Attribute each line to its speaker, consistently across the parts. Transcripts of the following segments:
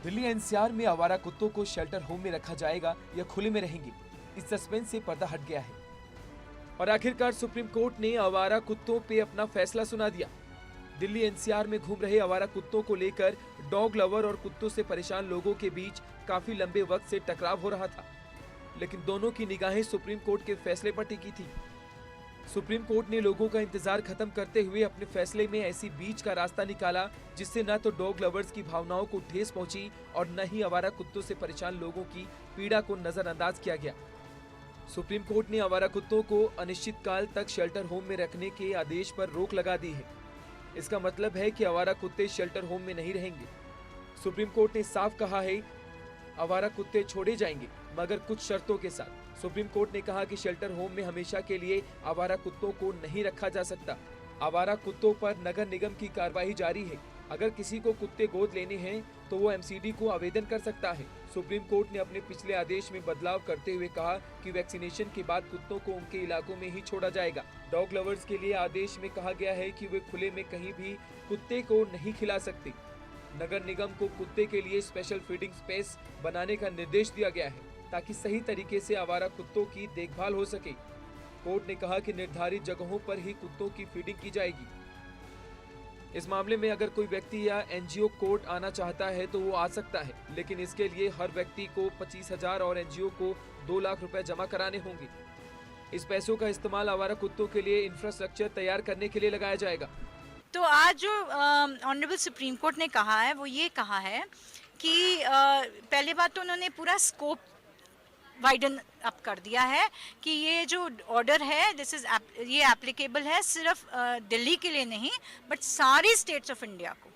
Speaker 1: Delhi NCR में आवारा कुत्तों को शेल्टर होम में रखा जाएगा या खुले में रहेंगे, इस सस्पेंस से पर्दा हट गया है। और आखिरकार सुप्रीम कोर्ट ने आवारा कुत्तों पे अपना फैसला सुना दिया। दिल्ली एनसीआर में घूम रहे आवारा कुत्तों को लेकर डॉग लवर और कुत्तों से परेशान लोगों के बीच काफी लंबे वक्त से टकराव हो रहा था, लेकिन दोनों की निगाहें सुप्रीम कोर्ट के फैसले पर टिकी थी। सुप्रीम कोर्ट ने लोगों का इंतजार खत्म करते हुए अपने फैसले में ऐसी बीच का रास्ता निकाला जिससे न तो डॉग लवर्स की भावनाओं को ठेस पहुंची और न ही आवारा कुत्तों से परेशान लोगों की पीड़ा को नजरअंदाज किया गया। सुप्रीम कोर्ट ने आवारा कुत्तों को अनिश्चित काल तक शेल्टर होम में रखने के आदेश पर रोक लगा दी है। इसका मतलब है कि आवारा कुत्ते शेल्टर होम में नहीं रहेंगे। सुप्रीम कोर्ट ने साफ कहा है, आवारा कुत्ते छोड़े जाएंगे मगर कुछ शर्तों के साथ। सुप्रीम कोर्ट ने कहा कि शेल्टर होम में हमेशा के लिए आवारा कुत्तों को नहीं रखा जा सकता। आवारा कुत्तों पर नगर निगम की कार्रवाई जारी है। अगर किसी को कुत्ते गोद लेने हैं तो वो एमसीडी को आवेदन कर सकता है। सुप्रीम कोर्ट ने अपने पिछले आदेश में बदलाव करते हुए कहा कि वैक्सीनेशन के बाद कुत्तों को उनके इलाकों में ही छोड़ा जाएगा। डॉग लवर्स के लिए आदेश में कहा गया है कि वे खुले में कहीं भी कुत्ते को नहीं खिला सकते। नगर निगम को कुत्ते के लिए स्पेशल फीडिंग स्पेस बनाने का निर्देश दिया गया है ताकि सही तरीके से आवारा कुत्तों की देखभाल हो सके। कोर्ट ने कहा कि निर्धारित जगहों पर ही कुत्तों की फीडिंग की जाएगी। इस मामले में अगर कोई व्यक्ति या एनजीओ कोर्ट आना चाहता है तो वो आ सकता है, लेकिन इसके लिए हर व्यक्ति को 25,000 और एनजीओ को 2 लाख रुपए जमा कराने होंगे। इस पैसों का इस्तेमाल आवारा कुत्तों के लिए इंफ्रास्ट्रक्चर तैयार करने के लिए लगाया जाएगा।
Speaker 2: तो आज जो ऑनरेबल सुप्रीम कोर्ट ने कहा है वो ये कहा है कि पहली बात तो उन्होंने पूरा स्कोप वाइडन अप कर दिया है कि ये जो ऑर्डर है ये एप्लीकेबल है सिर्फ दिल्ली के लिए नहीं बट सारी स्टेट्स ऑफ इंडिया को।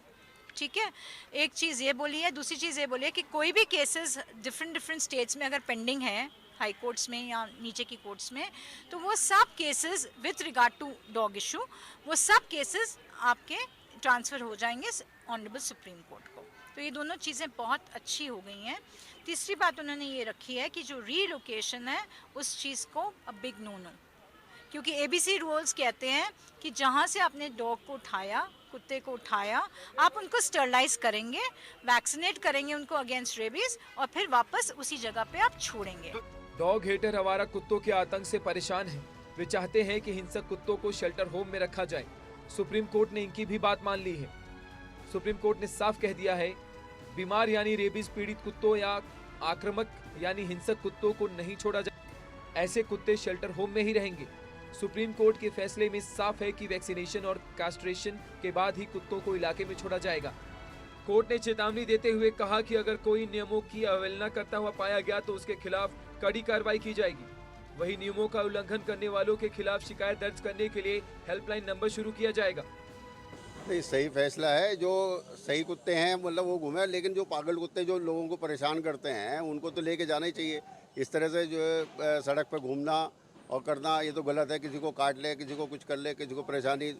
Speaker 2: ठीक है, एक चीज़ ये बोली है। दूसरी चीज़ ये बोली है कि कोई भी केसेस डिफरेंट स्टेट्स में अगर पेंडिंग है हाई कोर्ट्स में या नीचे की कोर्ट्स में, तो वो सब cases with regard to dog issue वो सब केसेस आपके ट्रांसफ़र हो जाएंगे ऑनरेबल सुप्रीम कोर्ट को। तो ये दोनों चीज़ें बहुत अच्छी हो गई हैं। तीसरी बात उन्होंने ये रखी है कि जो रीलोकेशन है उस चीज़ को अ बिग नो, क्योंकि एबीसी रूल्स कहते हैं कि जहाँ से आपने डॉग को उठाया, कुत्ते को उठाया, आप उनको स्टरलाइज करेंगे, वैक्सीनेट करेंगे उनको अगेंस्ट रेबीज और फिर वापस उसी जगह पे आप छोड़ेंगे।
Speaker 1: डॉग हेटर आवारा कुत्तों के आतंक से परेशान हैं। वे चाहते हैं कि हिंसक कुत्तों को शेल्टर होम में रखा जाए। सुप्रीम कोर्ट ने इनकी भी बात मान ली है। सुप्रीम कोर्ट ने साफ कह दिया है, बीमार यानी रेबीज पीड़ित कुत्तों या आक्रामक यानी हिंसक कुत्तों को नहीं छोड़ा जाए। ऐसे कुत्ते शेल्टर होम में ही रहेंगे। सुप्रीम कोर्ट के फैसले में साफ है कि वैक्सीनेशन और कास्ट्रेशन के बाद ही कुत्तों को इलाके में छोड़ा जाएगा। कोर्ट ने चेतावनी देते हुए कहा कि अगर कोई नियमों की अवहेलना करता हुआ पाया गया तो उसके खिलाफ कड़ी कार्रवाई की जाएगी। वही नियमों का उल्लंघन करने वालों के खिलाफ शिकायत दर्ज करने के लिए हेल्पलाइन नंबर शुरू किया जाएगा।
Speaker 3: नहीं, सही फैसला है। जो सही कुत्ते हैं मतलब वो घूमे, लेकिन जो पागल कुत्ते जो लोगों को परेशान करते हैं उनको तो लेके जाना ही चाहिए। इस तरह से जो सड़क पर घूमना और करना ये तो गलत है। किसी को काट ले, किसी को कुछ कर ले, किसी को परेशानी